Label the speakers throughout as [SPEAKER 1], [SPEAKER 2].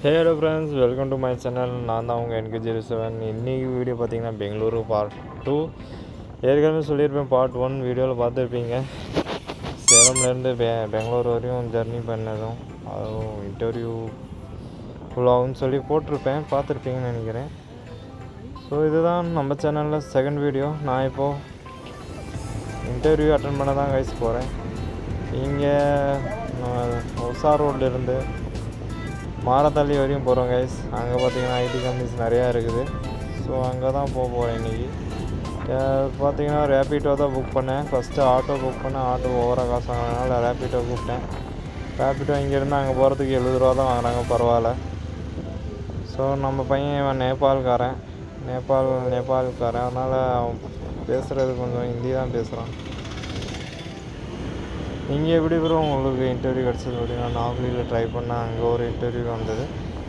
[SPEAKER 1] Hey hello friends, welcome to my channel. நான் தான் உங்கள் NK07. இன்றைக்கி வீடியோ பார்த்தீங்கன்னா பெங்களூரு பார்ட் 2. ஏற்கனவே சொல்லியிருப்பேன் பார்ட் 1 வீடியோவில் பார்த்துருப்பீங்க. சேலம்லேருந்து பெங்களூர் வரையும் ஜர்னி பண்ணதும் அதுவும் இன்டர்வியூ ஃபுல்லாகும்னு சொல்லி போட்டிருப்பேன், பார்த்துருப்பீங்கன்னு நினைக்கிறேன். ஸோ இதுதான் நம்ம சேனலில் செகண்ட் வீடியோ. நான் இப்போது இன்டர்வியூ அட்டன் பண்ண தான் கைஸ் போகிறேன். இங்கே ஒசா ரோட்லேருந்து மாரத்தள்ளி வரையும் போகிறோம் கைஸ். அங்கே பார்த்தீங்கன்னா ஐடி கம்பெனிஸ் நிறையா இருக்குது. ஸோ அங்கே தான் போகிறேன் இன்றைக்கி. பார்த்தீங்கன்னா ரேப்பிடோ தான் புக் பண்ணேன். ஃபஸ்ட்டு ஆட்டோ புக் பண்ணேன். ஆட்டோ ஓவராக காசு வாங்கினால ரேப்பிடோ கூப்பிட்டேன். ரேப்பிடோ இங்கேருந்து அங்கே போகிறதுக்கு 70 ரூபா தான் வாங்குறாங்க, பரவாயில்ல. ஸோ நம்ம பையன் இவன் நேபாள்காரன். அதனால் அவன் பேசுகிறது கொஞ்சம் ஹிந்தி தான் பேசுகிறான். இங்கே எப்படி ப்ரோ உங்களுக்கு இன்டர்வியூ கிடச்சது அப்படின்னா, நாகூரில் ட்ரை பண்ணால் அங்கே ஒரு இன்டர்வியூ வந்தது.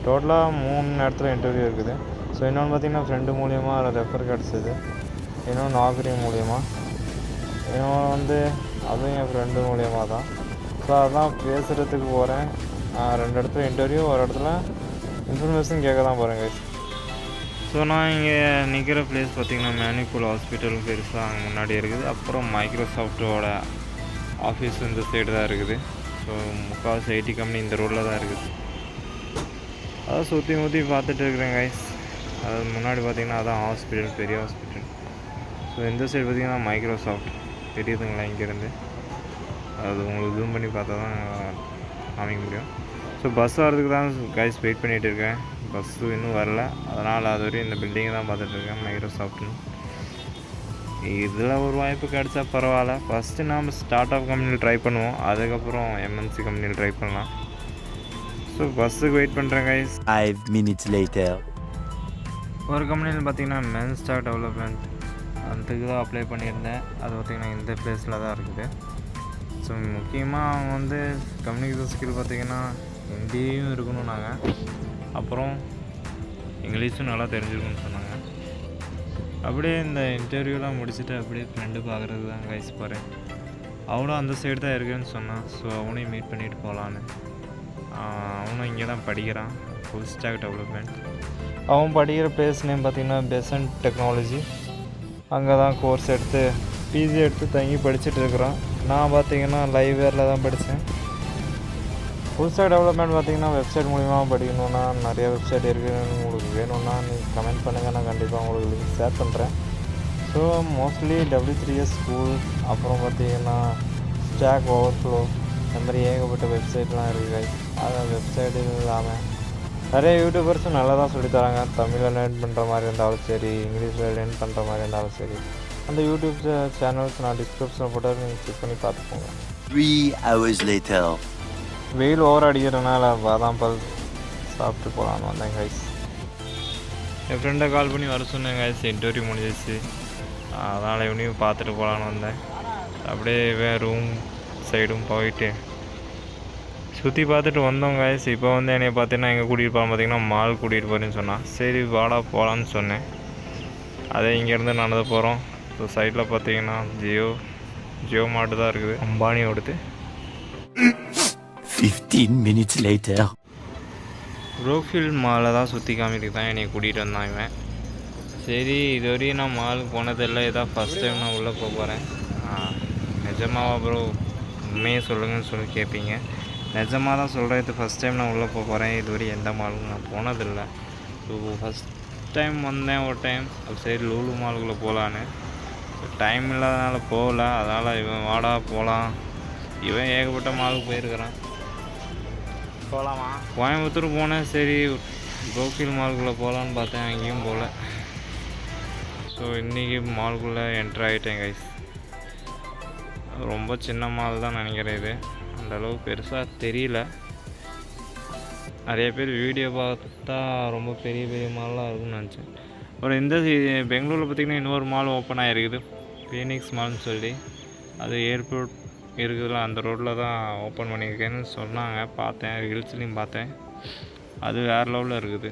[SPEAKER 1] டோட்டலாக 3 இடத்துல இன்டர்வியூ இருக்குது. ஸோ இன்னொன்று பார்த்திங்கன்னா ஃப்ரெண்டு மூலிமா ரெஃபர் கிடச்சிது. இன்னொன்று நாகூரி மூலிமா, இன்னொன்று அதுவும் என் ஃப்ரெண்டு மூலியமாக தான். ஸோ அதான் பேசுகிறதுக்கு போகிறேன். 2 இடத்துல இன்டர்வியூ, ஒரு இடத்துல இன்ஃபர்மேஷன் கேட்க தான் போகிறேன் கைஸ். ஸோ நான் இங்கே நிற்கிற பிளேஸ் பார்த்திங்கன்னா மேனிபூல் ஹாஸ்பிட்டல் பெருசாக அங்கே முன்னாடி இருக்குது. அப்புறம் மைக்ரோசாஃப்ட்டோட ஆஃபீஸ் இந்த சைடு தான் இருக்குது. ஸோ முக்கால்வாசி ஐடி கம்பெனி இந்த ரோட்டில் தான் இருக்குது. அதான் சுற்றி பார்த்துட்டு இருக்கிறேன் கைஸ். அது முன்னாடி பார்த்திங்கன்னா அதான் ஹாஸ்பிட்டல், பெரிய ஹாஸ்பிட்டல். ஸோ இந்த சைடு பார்த்திங்கன்னா மைக்ரோசாஃப்ட் தெரியுதுங்களா இங்கேருந்து. அது உங்களுக்கு ஜூம் பண்ணி பார்த்தா தான் காமிக்க முடியும். ஸோ பஸ் வரதுக்கு தான் கைஸ் வெயிட் பண்ணிகிட்டு இருக்கேன். பஸ்ஸு இன்னும் வரல, அதனால் அது வரையும் இந்த பில்டிங்கை தான் பார்த்துட்ருக்கேன், மைக்ரோசாஃப்ட்னு. இதில் ஒரு வாய்ப்பு கிடச்சா பரவாயில்ல. ஃபஸ்ட்டு நாம் ஸ்டார்ட் அப் கம்பெனியில் ட்ரை பண்ணுவோம், அதுக்கப்புறம் MNC கம்பெனியில் ட்ரை பண்ணலாம். ஸோ பஸ்ஸுக்கு வெயிட் பண்ணுறேன் கைஸ்.
[SPEAKER 2] 5 minutes later.
[SPEAKER 1] ஒரு கம்பெனியில் பார்த்திங்கன்னா மென் ஸ்டாக் டெவலப்மெண்ட், அதுக்கு தான் அப்ளை பண்ணியிருந்தேன். அது பார்த்திங்கன்னா இந்த பிளேஸில் தான் இருக்குது. ஸோ முக்கியமாக அவங்க கம்யூனிகேஷன் ஸ்கில் பார்த்திங்கன்னா ஹிந்தியும் இருக்கணும் நாங்கள், அப்புறம் இங்கிலீஷும் நல்லா தெரிஞ்சிருக்குன்னு சொன்னாங்க. அப்படியே இந்த இன்டர்வியூலாம் முடிச்சுட்டு அப்படியே ஃப்ரெண்டு பார்க்குறது தான் கைஸ் போகிறேன். அவனும் அந்த சைடு தான் இருக்குதுன்னு சொன்னான். ஸோ அவனையும் மீட் பண்ணிட்டு போகலான்னு. அவனும் இங்கே தான் படிக்கிறான், ஃபுல் ஸ்டாக் டெவலப்மெண்ட். அவன் படிக்கிற பிளேஸ் நேம் பார்த்திங்கன்னா பெசன்ட் டெக்னாலஜி. அங்கே தான் கோர்ஸ் எடுத்து பிஜி எடுத்து தங்கி படிச்சுட்டு இருக்கிறான். நான் பார்த்திங்கன்னா லைவ் வேரில் தான் படித்தேன். ஃபுல் ஸ்டாக் டெவலப்மெண்ட் பார்த்திங்கன்னா வெப்சைட் மூலிமா படிக்கணுன்னா நிறைய வெப்சைட் இருக்குதுன்னு உங்களுக்கு வேணும்னா நீங்கள் கமெண்ட் பண்ணுங்கள், நான் கண்டிப்பாக உங்களுக்கு லிங்க் ஷேர் பண்ணுறேன். ஸோ மோஸ்ட்லி W3S ஸ்கூல், அப்புறம் பார்த்திங்கன்னா ஸ்டாக் ஓவர்ஃப்ளோ, இந்த மாதிரி ஏகப்பட்ட வெப்சைட்லாம் இருக்குது. அது வெப்சைட்டு இல்லாமல் நிறைய யூடியூபர்ஸும் நல்லா தான் சொல்லித்தராங்க. தமிழில் லேர்ன் பண்ணுற மாதிரி இருந்தாலும் சரி, இங்கிலீஷில் லேர்ன் பண்ணுற மாதிரி இருந்தாலும் சரி. அந்த யூடியூப் சேனல்ஸ் நான் டிஸ்கிரிப்ஷனில் போட்டு நீங்கள் செக் பண்ணி பார்த்துக்கோங்க.
[SPEAKER 2] 3 hours later.
[SPEAKER 1] வெயில் ஓவர் அடிக்கிறதுனால பாதாம் பால் சாப்பிட்டு போகலான்னு வந்தேன் கைஸ். என் ஃப்ரெண்டை கால் பண்ணி வர சொன்னேன் கைஸ். இன்டர்வியூ முடிஞ்சிச்சு, அதனால் இவனையும் பார்த்துட்டு போகலான்னு வந்தேன். அப்படியே ரூம் சைடும் போயிட்டு சுற்றி பார்த்துட்டு வந்தோம் கைஸ். இப்போ என்னைய பார்த்தீங்கன்னா எங்கே கூட்டிகிட்டு போகலாம் பார்த்திங்கன்னா மால் கூட்டிகிட்டு போகிறேன்னு சொன்னான். சரி வாடா போகலான்னு சொன்னேன். அதே இங்கேருந்து நடந்து போகிறோம். ஸோ சைடில் பார்த்தீங்கன்னா ஜியோ மார்ட்டு தான் இருக்குது, அம்பானியோடது.
[SPEAKER 2] 15 minutes later.
[SPEAKER 1] ப்ரோஃபீல்ட் மாலில் தான் சுற்றி காமிட்டு தான் என்னை கூட்டிகிட்டு வந்தான் இவன். சரி இது வரையும் நான் மாலுக்கு போனதில்லை, இதான் ஃபஸ்ட் டைம் நான் உள்ளே போகிறேன். நிஜமாவா ப்ரோ, உண்மையே சொல்லுங்கன்னு சொல்லி கேட்பீங்க. நிஜமாக தான் சொல்கிறேன், இது ஃபஸ்ட் டைம் நான் உள்ளே போகிறேன். இது வரையும் எந்த மாலுக்கும் நான் போனதில்லை. ஸோ ஃபஸ்ட் டைம் வந்தேன் ஒரு டைம். அது சரி லூலு மாலுக்குள்ளே போகலான்னு. டைம் இல்லாதனால போகல, அதனால் இவன் வாடா போகலாம். இவன் ஏகப்பட்ட மாலுக்கு போயிருக்கிறான். போகலாமா? கோயம்புத்தூர் போனேன். சரி கோகுல் மாலுக்குள்ளே போகலான்னு பார்த்தேன், அங்கேயும் போகல. ஸோ இன்றைக்கி மாலுக்குள்ளே என்ட்ரு ஆகிட்டேன் கைஸ். ரொம்ப சின்ன மால் தான் நினைக்கிறேன். இது அந்தளவு பெருசாக தெரியல. நிறைய பேர் வீடியோ பார்த்தா ரொம்ப பெரிய மால்லாம் இருக்குன்னு நினச்சேன். ஒரு பெங்களூரில் பார்த்திங்கன்னா இன்னொரு மால் ஓப்பன் ஆகிருக்குது, ஃபீனிக்ஸ் மால்னு சொல்லி. அது ஏர்போர்ட் இருக்குதுல அந்த ரோட்டில் தான் ஓப்பன் பண்ணியிருக்கேன்னு சொன்னாங்க. பார்த்தேன், ரீல்ஸ்லையும் பார்த்தேன். அது வேறு லெவலில் இருக்குது.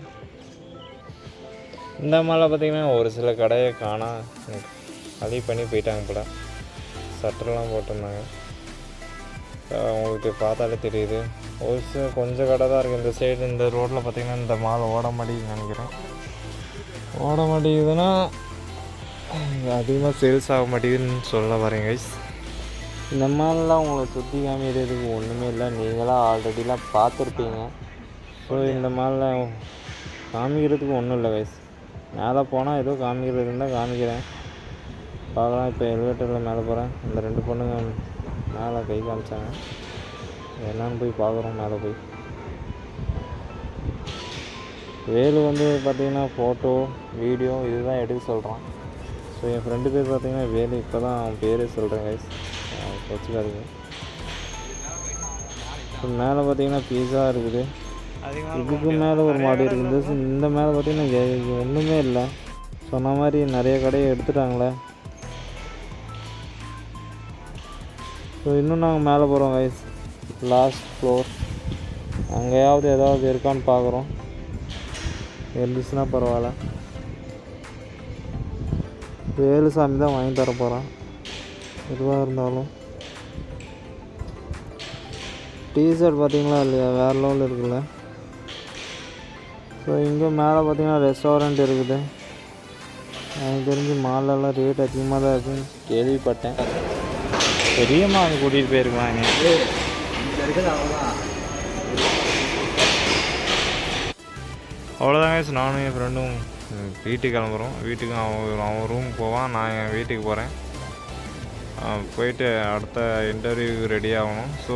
[SPEAKER 1] இந்த மாலில் பார்த்திங்கன்னா ஒரு சில கடையை காணோம், காலி பண்ணி போயிட்டாங்க போல. சட்டரெலாம் போட்டிருந்தாங்க. உங்களுக்கு பார்த்தாலே தெரியுது. ஒரு கொஞ்சம் கடை தான் இருக்குது இந்த சைடு. இந்த ரோட்டில் பார்த்திங்கன்னா இந்த மால் ஓட மாட்டேங்குதுன்னு நினைக்கிறேன். ஓட மாட்டேங்குதுன்னா அதிகமாக சேல்ஸ் ஆக மாட்டேங்குதுன்னு சொல்ல வரேன் கைஸ். இந்த மால்லாம் உங்களை சுற்றி காமிக்கிறதுக்கு ஒன்றுமே இல்லை, நீங்களாம் ஆல்ரெடிலாம் பார்த்துருப்பீங்க. ஸோ இந்த மாலில் காமிக்கிறதுக்கு ஒன்றும் இல்லை கைஸ். மேலே போனால் ஏதோ காமிக்கிறது இருந்தால் காமிக்கிறேன், பார்க்கலாம். இப்போ எலிவேட்டரில் மேலே போகிறேன். இந்த 2 பொண்ணுங்க மேலே கை காமிச்சாங்க, என்னன்னு போய் பார்க்குறோம். மேலே போய் வேலு வந்து பார்த்திங்கன்னா ஃபோட்டோ வீடியோ இதுதான் எடுக்க சொல்கிறான். ஸோ என் ஃப்ரெண்டு பேர் பார்த்திங்கன்னா வேலு. இப்போ தான் அவன் பேரே சொல்கிறேன் கைஸ், வச்சுக்காதுங்க. ஸோ மேலே பார்த்திங்கன்னா பீஸா இருக்குது. இதுக்கு மேலே ஒரு மாடி இருக்குது. இந்த மேலே பார்த்திங்கன்னா ஒன்றுமே இல்லை. சொன்ன மாதிரி நிறைய கடையை எடுத்துட்டாங்களே. ஸோ இன்னும் நாங்கள் மேலே போகிறோம் கைஸ், லாஸ்ட் ஃப்ளோர். அங்கேயாவது ஏதாவது இருக்கான்னு பார்க்குறோம். இருந்துச்சுன்னா பரவாயில்ல. வேலுசாமி தான் வாங்கி தர போகிறான் எதுவாக இருந்தாலும். டிஷர்ட் பார்த்தீங்களா இல்லையா, வேறு லெவலில் இருக்குல்ல. ஸோ இங்கே மேலே பார்த்தீங்கன்னா ரெஸ்டாரண்ட் இருக்குது. எனக்கு தெரிஞ்சு மாலெல்லாம் ரேட் அதிகமாக தான் இருக்குன்னு கேள்விப்பட்டேன். பெரியம்மா அங்கே கூட்டிகிட்டு போயிருக்காங்க. அவ்வளோதாங்க. நானும் என் ஃப்ரெண்டும் வீட்டுக்கு கிளம்புறோம். வீட்டுக்கு அவன் ரூமுக்கு போவான், நான் என் வீட்டுக்கு போகிறேன். போயிட்டு அடுத்த இன்டர்வியூக்கு ரெடி ஆகணும். ஸோ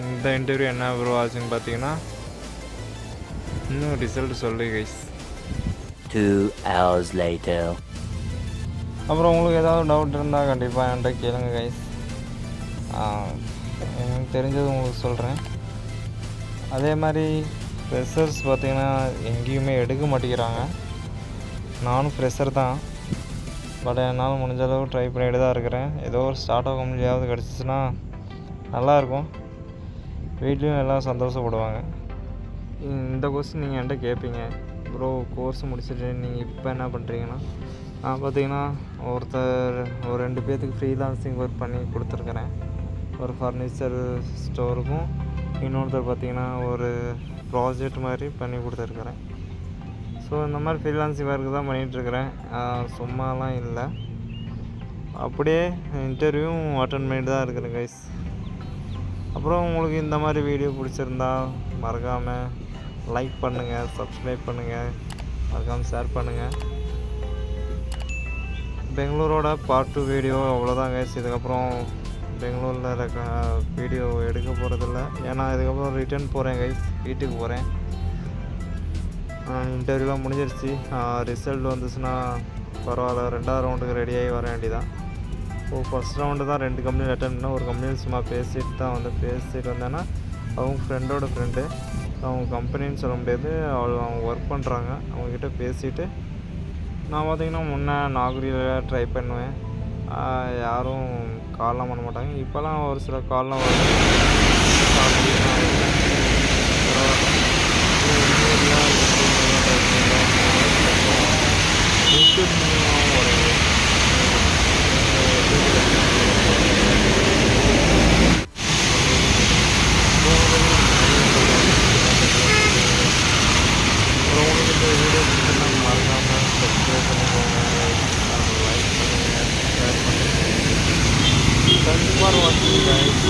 [SPEAKER 1] இந்த இன்டர்வியூ என்ன ப்ரோ ஆச்சுன்னு பார்த்தீங்கன்னா இன்னும் ரிசல்ட் சொல்லு கைஸ்.
[SPEAKER 2] 2 hours later.
[SPEAKER 1] அப்புறம் உங்களுக்கு ஏதாவது டவுட் இருந்தால் கண்டிப்பாக என்கிட்ட கேளுங்க கைஸ். எனக்கு தெரிஞ்சது உங்களுக்கு சொல்கிறேன். அதே மாதிரி ஃப்ரெஷர்ஸ் பார்த்திங்கன்னா எங்கேயுமே எடுக்க மாட்டேங்கிறாங்க. நானும் ஃப்ரெஷர் தான், பட் என்னால் முடிஞ்ச அளவு ட்ரை பண்ணிட்டு தான் இருக்கிறேன். ஏதோ ஒரு ஸ்டார்ட் அப் கம்பெனியாவது கிடச்சிச்சின்னா நல்லாயிருக்கும். வீட்லேயும் எல்லாம் சந்தோஷப்படுவாங்க. இந்த கொஸ்டின் நீங்கள் என்கிட்ட கேட்பீங்க, ப்ரோ கோர்ஸ் முடிச்சுட்டு நீங்கள் இப்போ என்ன பண்ணுறீங்கன்னா, நான் பார்த்தீங்கன்னா ஒரு 2 பேர்த்துக்கு ஃப்ரீலான்சிங் ஒர்க் பண்ணி கொடுத்துருக்குறேன். ஒரு ஃபர்னிச்சர் ஸ்டோருக்கும் இன்னொருத்தர் பார்த்திங்கன்னா ஒரு ப்ராஜெக்ட் மாதிரி பண்ணி கொடுத்துருக்குறேன். ஸோ இந்த மாதிரி ஃப்ரீலான்சிங் ஒர்க்கு தான் பண்ணிகிட்ருக்கிறேன், சும்மாலாம் இல்லை. அப்படியே இன்டர்வியூவும் அட்டன் பண்ணிட்டு தான் இருக்கிறேன் கைஸ். அப்புறம் உங்களுக்கு இந்த மாதிரி வீடியோ பிடிச்சிருந்தா மறக்காமல் லைக் பண்ணுங்கள், சப்ஸ்கிரைப் பண்ணுங்கள், மறக்காமல் ஷேர் பண்ணுங்கள். பெங்களூரோட பார்ட் 2 வீடியோ அவ்வளோதான் கைஸ். இதுக்கப்புறம் பெங்களூரில் வீடியோ எடுக்க போகிறதில்ல, ஏன்னா இதுக்கப்புறம் ரிட்டர்ன் போகிறேன் கைஸ், வீட்டுக்கு போகிறேன். இன்டர்வியூலாம் முடிஞ்சிருச்சு. ரிசல்ட் வந்துச்சுன்னா பரவாயில்ல, 2வது ரவுண்டுக்கு ரெடியாகி வர வேண்டியதான். ஸோ ஃபஸ்ட் ரவுண்டு தான் 2 கம்பெனியில் அட்டன் பண்ணேன். ஒரு கம்பெனியில் சும்மா பேசிட்டு வந்தேன்னா அவங்க ஃப்ரெண்டோட ஃப்ரெண்டு, அவங்க கம்பெனின்னு சொல்ல முடியாது, அவங்க ஒர்க் பண்ணுறாங்க. அவங்கக்கிட்ட பேசிவிட்டு நான் பார்த்திங்கன்னா முன்னே நாகரியில் ட்ரை பண்ணுவேன். யாரும் கால்லாம் பண்ண மாட்டாங்க. இப்போலாம் ஒரு சில கால்லாம் வரும். உங்களுக்கு இந்த வீடியோ பிடிச்சிருந்தா மறக்காமல் சப்ஸ்கிரைப் பண்ணிக்கோங்க, லைக் பண்ணுங்கள், ஷேர் பண்ணுங்கள். Thanks for watching guys.